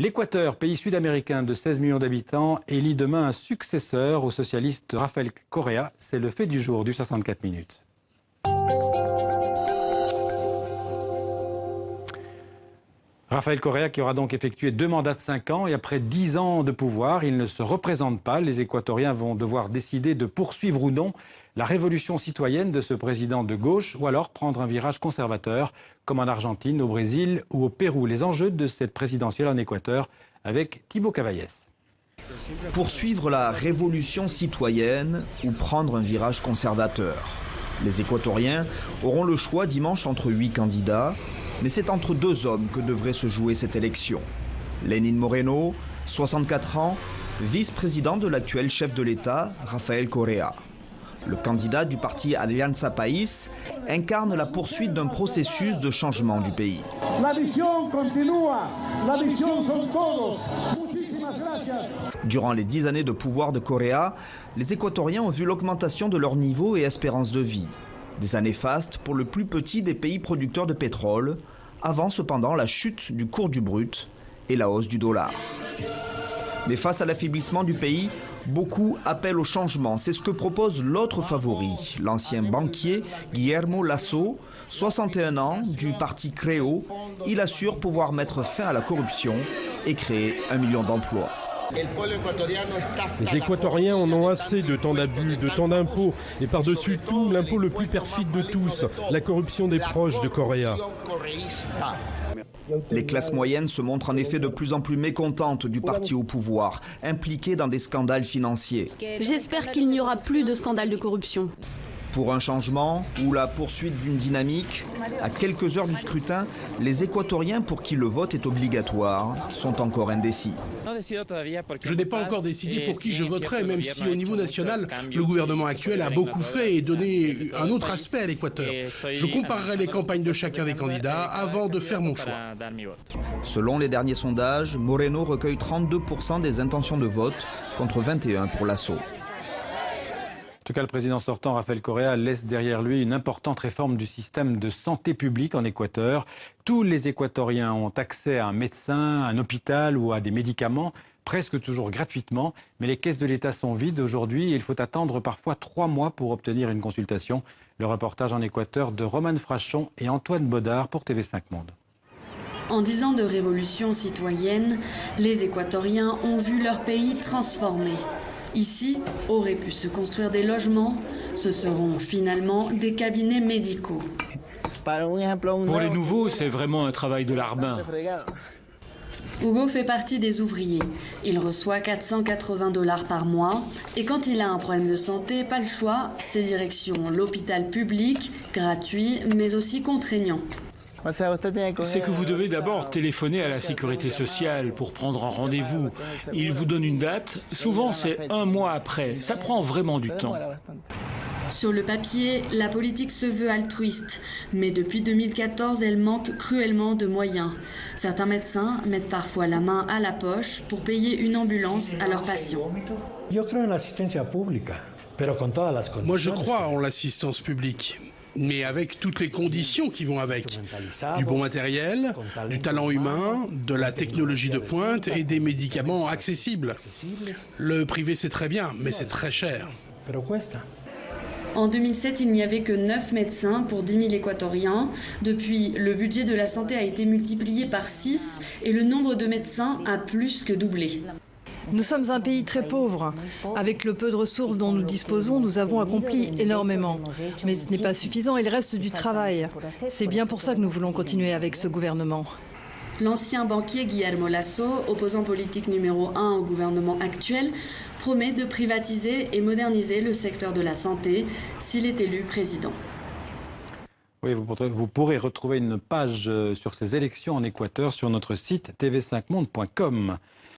L'Équateur, pays sud-américain de 16 millions d'habitants, élit demain un successeur au socialiste Rafael Correa. C'est le fait du jour du 64 minutes. Rafael Correa qui aura donc effectué 2 mandats de 5 ans et après 10 ans de pouvoir, il ne se représente pas. Les Équatoriens vont devoir décider de poursuivre ou non la révolution citoyenne de ce président de gauche ou alors prendre un virage conservateur comme en Argentine, au Brésil ou au Pérou. Les enjeux de cette présidentielle en Équateur avec Thibaut Cavaillès. Poursuivre la révolution citoyenne ou prendre un virage conservateur. Les Équatoriens auront le choix dimanche entre 8 candidats. Mais c'est entre 2 hommes que devrait se jouer cette élection. Lenín Moreno, 64 ans, vice-président de l'actuel chef de l'État, Rafael Correa. Le candidat du parti Alianza País incarne la poursuite d'un processus de changement du pays. La vision continua, la vision son todos. Muchísimas gracias. Durant les 10 années de pouvoir de Correa, les Équatoriens ont vu l'augmentation de leur niveau et espérance de vie. Des années fastes pour le plus petit des pays producteurs de pétrole, avant cependant la chute du cours du brut et la hausse du dollar. Mais face à l'affaiblissement du pays, beaucoup appellent au changement. C'est ce que propose l'autre favori, l'ancien banquier Guillermo Lasso, 61 ans, du parti Creo. Il assure pouvoir mettre fin à la corruption et créer 1 million d'emplois. Les Équatoriens en ont assez de tant d'abus, de tant d'impôts, et par-dessus tout, l'impôt le plus perfide de tous, la corruption des proches de Correa. Les classes moyennes se montrent en effet de plus en plus mécontentes du parti au pouvoir, impliquées dans des scandales financiers. J'espère qu'il n'y aura plus de scandales de corruption. Pour un changement ou la poursuite d'une dynamique, à quelques heures du scrutin, les Équatoriens pour qui le vote est obligatoire sont encore indécis. Je n'ai pas encore décidé pour qui je voterai, même si au niveau national, le gouvernement actuel a beaucoup fait et donné un autre aspect à l'Équateur. Je comparerai les campagnes de chacun des candidats avant de faire mon choix. Selon les derniers sondages, Moreno recueille 32% des intentions de vote contre 21% pour Lasso. En tout cas, le président sortant, Rafael Correa, laisse derrière lui une importante réforme du système de santé publique en Équateur. Tous les Équatoriens ont accès à un médecin, à un hôpital ou à des médicaments, presque toujours gratuitement. Mais les caisses de l'État sont vides aujourd'hui et il faut attendre parfois 3 mois pour obtenir une consultation. Le reportage en Équateur de Romane Frachon et Antoine Baudard pour TV5 Monde. En 10 ans de révolution citoyenne, les Équatoriens ont vu leur pays transformé. Ici, auraient pu se construire des logements, ce seront finalement des cabinets médicaux. Pour les nouveaux, c'est vraiment un travail de larbin. Hugo fait partie des ouvriers. Il reçoit 480 $ par mois et quand il a un problème de santé, pas le choix, c'est direction l'hôpital public, gratuit mais aussi contraignant. C'est que vous devez d'abord téléphoner à la sécurité sociale pour prendre un rendez-vous. Ils vous donnent une date, souvent c'est 1 mois après. Ça prend vraiment du temps. Sur le papier, la politique se veut altruiste, mais depuis 2014, elle manque cruellement de moyens. Certains médecins mettent parfois la main à la poche pour payer une ambulance à leurs patients. Moi, je crois en l'assistance publique, mais avec toutes les conditions qui vont avec. Du bon matériel, du talent humain, de la technologie de pointe et des médicaments accessibles. Le privé, c'est très bien, mais c'est très cher. En 2007, il n'y avait que 9 médecins pour 10 000 Équatoriens. Depuis, le budget de la santé a été multiplié par 6 et le nombre de médecins a plus que doublé. Nous sommes un pays très pauvre. Avec le peu de ressources dont nous disposons, nous avons accompli énormément. Mais ce n'est pas suffisant, il reste du travail. C'est bien pour ça que nous voulons continuer avec ce gouvernement. L'ancien banquier Guillermo Lasso, opposant politique numéro 1 au gouvernement actuel, promet de privatiser et moderniser le secteur de la santé s'il est élu président. Oui, vous pourrez retrouver une page sur ces élections en Équateur sur notre site tv5monde.com.